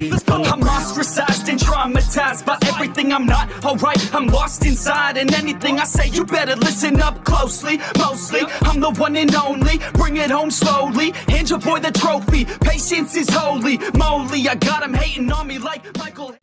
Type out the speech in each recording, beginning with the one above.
I'm ostracized and traumatized by everything I'm not alright. I'm lost inside, and anything I say you better listen up closely. Mostly, I'm the one and only. Bring it home slowly. Hand your boy the trophy. Patience is holy moly. I got him hating on me like Michael.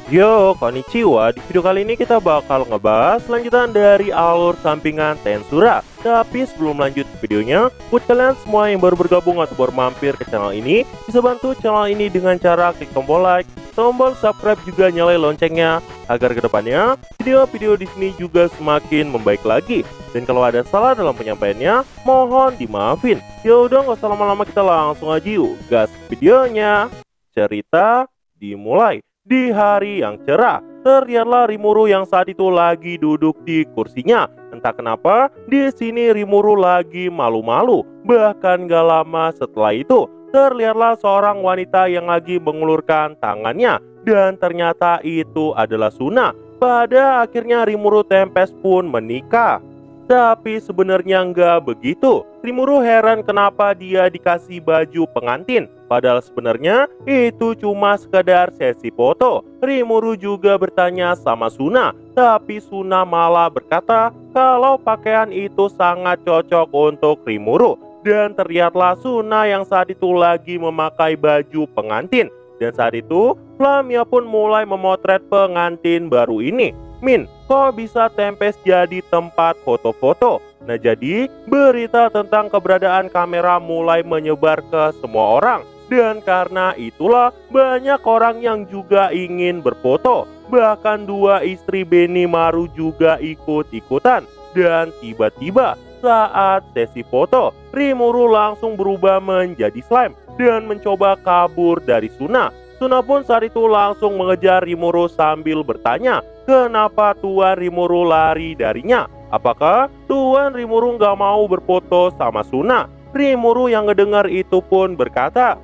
Yo, konnichiwa. Di video kali ini kita bakal ngebahas lanjutan dari alur sampingan Tensura. Tapi sebelum lanjut videonya, buat kalian semua yang baru bergabung atau baru mampir ke channel ini, bisa bantu channel ini dengan cara klik tombol like, tombol subscribe, juga nyalain loncengnya agar kedepannya video-video di sini juga semakin membaik lagi. Dan kalau ada salah dalam penyampaiannya, mohon dimaafin. Yaudah, nggak usah lama-lama, kita langsung aja yuk gas videonya. Cerita dimulai. Di hari yang cerah, terlihatlah Rimuru yang saat itu lagi duduk di kursinya. Entah kenapa, di sini Rimuru lagi malu-malu. Bahkan gak lama setelah itu, terlihatlah seorang wanita yang lagi mengulurkan tangannya. Dan ternyata itu adalah Suna. Pada akhirnya Rimuru Tempest pun menikah. Tapi sebenarnya nggak begitu. Rimuru heran kenapa dia dikasih baju pengantin. Padahal sebenarnya itu cuma sekedar sesi foto. Rimuru juga bertanya sama Suna. Tapi Suna malah berkata kalau pakaian itu sangat cocok untuk Rimuru. Dan terlihatlah Suna yang saat itu lagi memakai baju pengantin. Dan saat itu Flamia pun mulai memotret pengantin baru ini. Min, kok bisa Tempest jadi tempat foto-foto? Nah, jadi berita tentang keberadaan kamera mulai menyebar ke semua orang. Dan karena itulah banyak orang yang juga ingin berfoto. Bahkan dua istri Benimaru juga ikut-ikutan. Dan tiba-tiba saat sesi foto, Rimuru langsung berubah menjadi slime dan mencoba kabur dari Suna. Suna pun saat itu langsung mengejar Rimuru sambil bertanya, kenapa Tuan Rimuru lari darinya? Apakah Tuan Rimuru nggak mau berfoto sama Suna? Rimuru yang ngedengar itu pun berkata,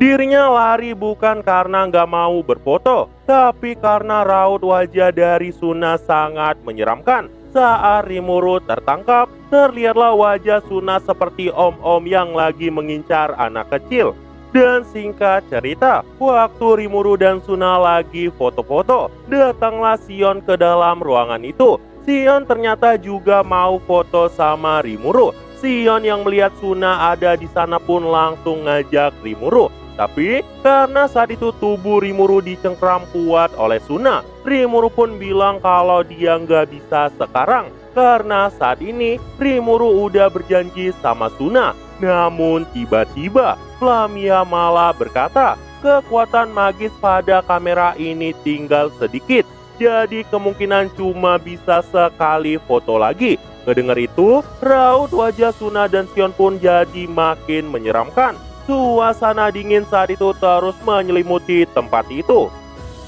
dirinya lari bukan karena nggak mau berfoto, tapi karena raut wajah dari Suna sangat menyeramkan. Saat Rimuru tertangkap, terlihatlah wajah Suna seperti om-om yang lagi mengincar anak kecil. Dan singkat cerita, waktu Rimuru dan Suna lagi foto-foto, datanglah Sion ke dalam ruangan itu. Sion ternyata juga mau foto sama Rimuru. Sion yang melihat Suna ada di sana pun langsung ngajak Rimuru. Tapi karena saat itu tubuh Rimuru dicengkram kuat oleh Suna, Rimuru pun bilang kalau dia nggak bisa sekarang. Karena saat ini Rimuru udah berjanji sama Suna. Namun tiba-tiba Flamia malah berkata, kekuatan magis pada kamera ini tinggal sedikit. Jadi kemungkinan cuma bisa sekali foto lagi. Kedengar itu, raut wajah Suna dan Sion pun jadi makin menyeramkan. Suasana dingin saat itu terus menyelimuti tempat itu.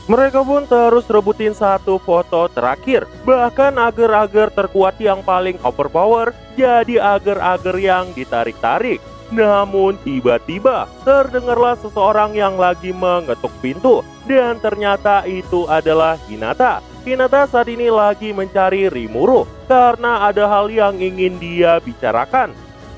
Mereka pun terus rebutin satu foto terakhir. Bahkan agar-agar terkuat yang paling overpower jadi agar-agar yang ditarik-tarik. Namun tiba-tiba terdengarlah seseorang yang lagi mengetuk pintu. Dan ternyata itu adalah Hinata. Hinata saat ini lagi mencari Rimuru karena ada hal yang ingin dia bicarakan.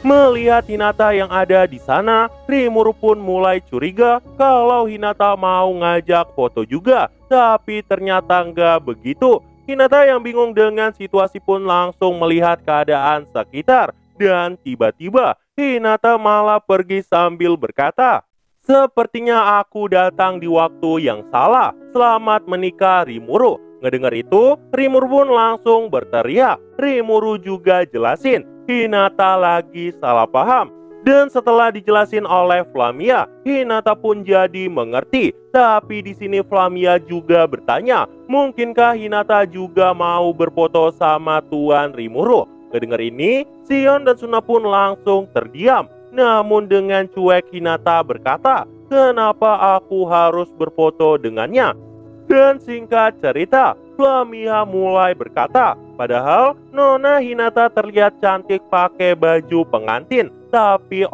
Melihat Hinata yang ada di sana, Rimuru pun mulai curiga kalau Hinata mau ngajak foto juga. Tapi ternyata nggak begitu. Hinata yang bingung dengan situasi pun langsung melihat keadaan sekitar. Dan tiba-tiba Hinata malah pergi sambil berkata, sepertinya aku datang di waktu yang salah. Selamat menikah Rimuru. Ngedengar itu, Rimuru pun langsung berteriak. Rimuru juga jelasin, Hinata lagi salah paham. Dan setelah dijelasin oleh Flamia, Hinata pun jadi mengerti. Tapi di sini Flamia juga bertanya, mungkinkah Hinata juga mau berfoto sama Tuan Rimuru? Kedengar ini, Sion dan Suna pun langsung terdiam. Namun dengan cuek Hinata berkata, kenapa aku harus berfoto dengannya? Dan singkat cerita, Flamia mulai berkata, padahal Nona Hinata terlihat cantik pakai baju pengantin. Tapi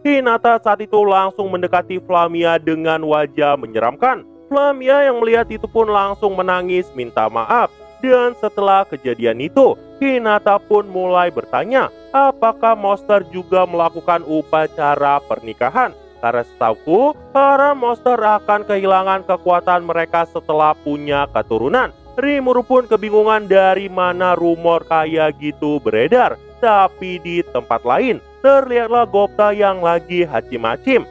Hinata saat itu langsung mendekati Flamia dengan wajah menyeramkan. Flamia yang melihat itu pun langsung menangis minta maaf. Dan setelah kejadian itu, Hinata pun mulai bertanya, apakah Monster juga melakukan upacara pernikahan? Karena setauku, para monster akan kehilangan kekuatan mereka setelah punya keturunan. Rimuru pun kebingungan dari mana rumor kayak gitu beredar. Tapi di tempat lain, terlihatlah Gobta yang lagi hacim-hacim.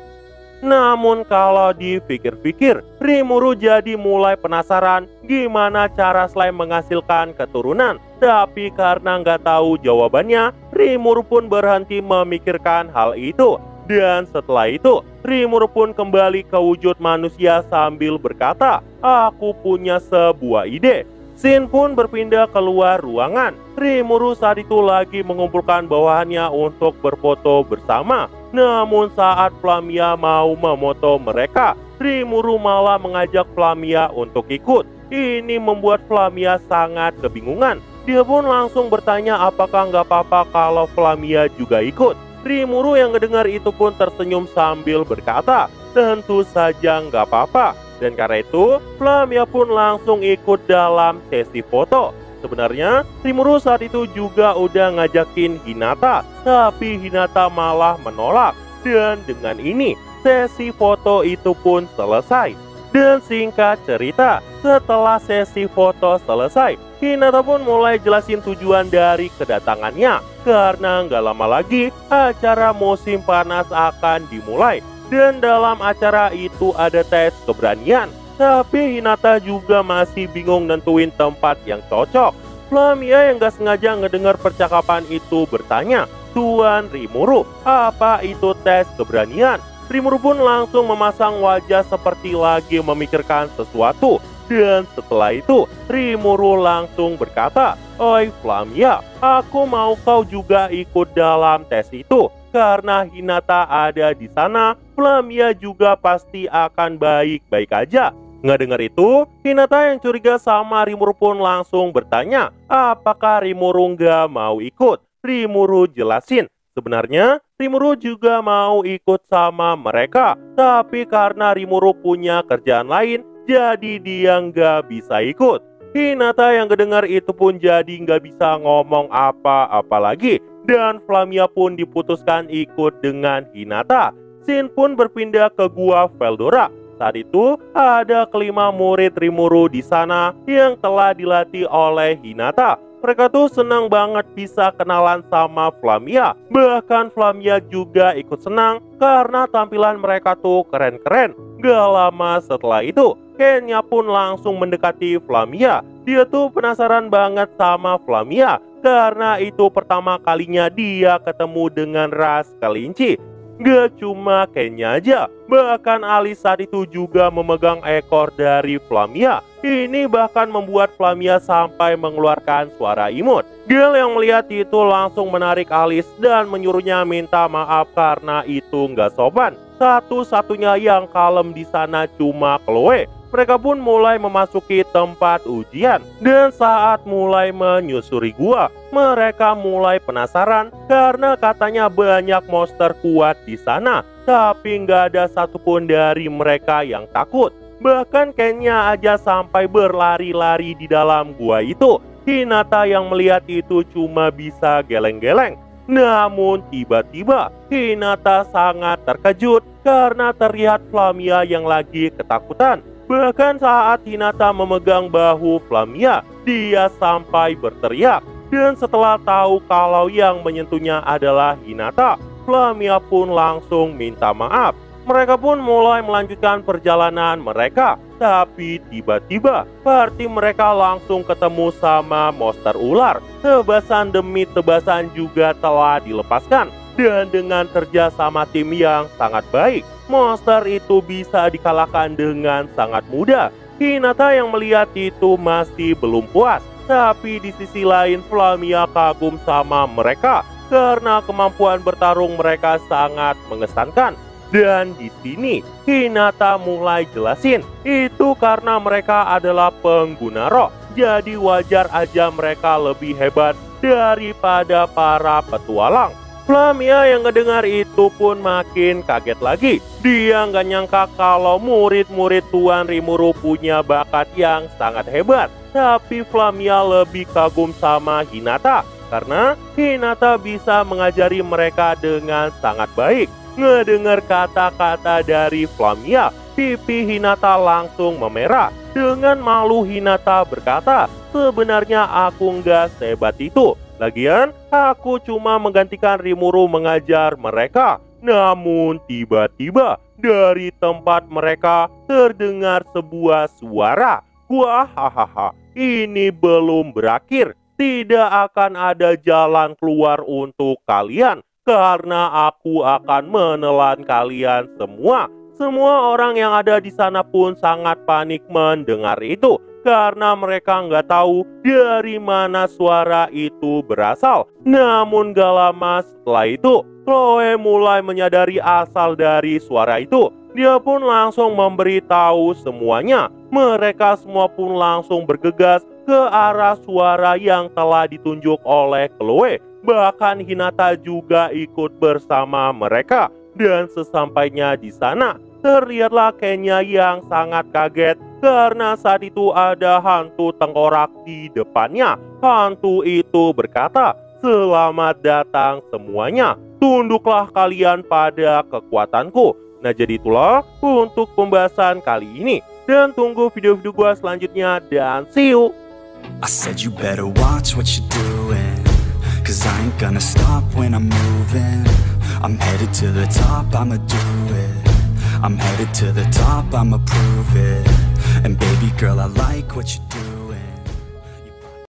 Namun kalau dipikir-pikir, Rimuru jadi mulai penasaran gimana cara slime menghasilkan keturunan. Tapi karena nggak tahu jawabannya, Rimuru pun berhenti memikirkan hal itu. Dan setelah itu, Rimuru pun kembali ke wujud manusia sambil berkata, "Aku punya sebuah ide." Shin pun berpindah keluar ruangan. Rimuru saat itu lagi mengumpulkan bawahannya untuk berfoto bersama. Namun saat Flamia mau memoto mereka, Rimuru malah mengajak Flamia untuk ikut. Ini membuat Flamia sangat kebingungan. Dia pun langsung bertanya apakah nggak apa-apa kalau Flamia juga ikut. Rimuru yang ngedengar itu pun tersenyum sambil berkata, "Tentu saja nggak apa-apa." Dan karena itu, Flamia pun langsung ikut dalam sesi foto. Sebenarnya, Rimuru saat itu juga udah ngajakin Hinata, tapi Hinata malah menolak. Dan dengan ini, sesi foto itu pun selesai. Dan singkat cerita, setelah sesi foto selesai, Hinata pun mulai jelasin tujuan dari kedatangannya. Karena nggak lama lagi, acara musim panas akan dimulai. Dan dalam acara itu ada tes keberanian. Tapi Hinata juga masih bingung nentuin tempat yang cocok. Flamia yang gak sengaja ngedengar percakapan itu bertanya, "Tuan Rimuru, apa itu tes keberanian?" Rimuru pun langsung memasang wajah seperti lagi memikirkan sesuatu. Dan setelah itu, Rimuru langsung berkata, "Oi Flamia, aku mau kau juga ikut dalam tes itu. Karena Hinata ada di sana, Flamia juga pasti akan baik-baik aja." Nggak dengar itu, Hinata yang curiga sama Rimuru pun langsung bertanya, apakah Rimuru nggak mau ikut. Rimuru jelasin, sebenarnya Rimuru juga mau ikut sama mereka. Tapi karena Rimuru punya kerjaan lain, jadi dia nggak bisa ikut. Hinata yang kedengar itu pun jadi nggak bisa ngomong apa-apa lagi. Dan Flamia pun diputuskan ikut dengan Hinata. Shin pun berpindah ke gua Veldora. Saat itu ada kelima murid Rimuru di sana yang telah dilatih oleh Hinata. Mereka tuh senang banget bisa kenalan sama Flamia. Bahkan Flamia juga ikut senang karena tampilan mereka tuh keren-keren. Gak lama setelah itu, Kenya pun langsung mendekati Flamia. Dia tuh penasaran banget sama Flamia karena itu pertama kalinya dia ketemu dengan ras kelinci. Gak cuma Kenya aja, bahkan Alice saat itu juga memegang ekor dari Flamia. Ini bahkan membuat Flamia sampai mengeluarkan suara imut. Gale yang melihat itu langsung menarik Alice dan menyuruhnya minta maaf karena itu nggak sopan. Satu-satunya yang kalem di sana cuma Chloe. Mereka pun mulai memasuki tempat ujian. Dan saat mulai menyusuri gua, mereka mulai penasaran karena katanya banyak monster kuat di sana. Tapi nggak ada satupun dari mereka yang takut. Bahkan Kenya aja sampai berlari-lari di dalam gua itu. Hinata yang melihat itu cuma bisa geleng-geleng. Namun tiba-tiba Hinata sangat terkejut karena terlihat Flamia yang lagi ketakutan. Bahkan saat Hinata memegang bahu Flamia, dia sampai berteriak. Dan setelah tahu kalau yang menyentuhnya adalah Hinata, Flamia pun langsung minta maaf. Mereka pun mulai melanjutkan perjalanan mereka. Tapi tiba-tiba party mereka langsung ketemu sama monster ular. Tebasan demi tebasan juga telah dilepaskan. Dan dengan kerja sama tim yang sangat baik, monster itu bisa dikalahkan dengan sangat mudah. Hinata yang melihat itu masih belum puas. Tapi di sisi lain Flamia kagum sama mereka karena kemampuan bertarung mereka sangat mengesankan. Dan di sini Hinata mulai jelasin, itu karena mereka adalah pengguna roh. Jadi wajar aja mereka lebih hebat daripada para petualang. Flamia yang ngedengar itu pun makin kaget lagi. Dia nggak nyangka kalau murid-murid Tuan Rimuru punya bakat yang sangat hebat. Tapi Flamia lebih kagum sama Hinata karena Hinata bisa mengajari mereka dengan sangat baik. ngedengar kata-kata dari Flamia, pipi Hinata langsung memerah. Dengan malu Hinata berkata, sebenarnya aku nggak sehebat itu. Lagian, aku cuma menggantikan Rimuru mengajar mereka. Namun tiba-tiba dari tempat mereka terdengar sebuah suara. Wah, hahaha, ini belum berakhir. Tidak akan ada jalan keluar untuk kalian, karena aku akan menelan kalian semua. Semua orang yang ada di sana pun sangat panik mendengar itu, karena mereka nggak tahu dari mana suara itu berasal. Namun gak lama setelah itu, Chloe mulai menyadari asal dari suara itu. Dia pun langsung memberitahu semuanya. Mereka semua pun langsung bergegas ke arah suara yang telah ditunjuk oleh Chloe. Bahkan Hinata juga ikut bersama mereka. Dan sesampainya di sana, terlihatlah Kenya yang sangat kaget karena saat itu ada hantu tengkorak di depannya. Hantu itu berkata, "Selamat datang semuanya, tunduklah kalian pada kekuatanku." Nah, jadi itulah untuk pembahasan kali ini. Dan tunggu video-video gue selanjutnya, dan see you! I said you better watch what you're doing, 'cause I ain't gonna stop when I'm moving. I'm headed to the top, I'ma do it. I'm headed to the top, I'ma prove it. And baby girl, I like what you do.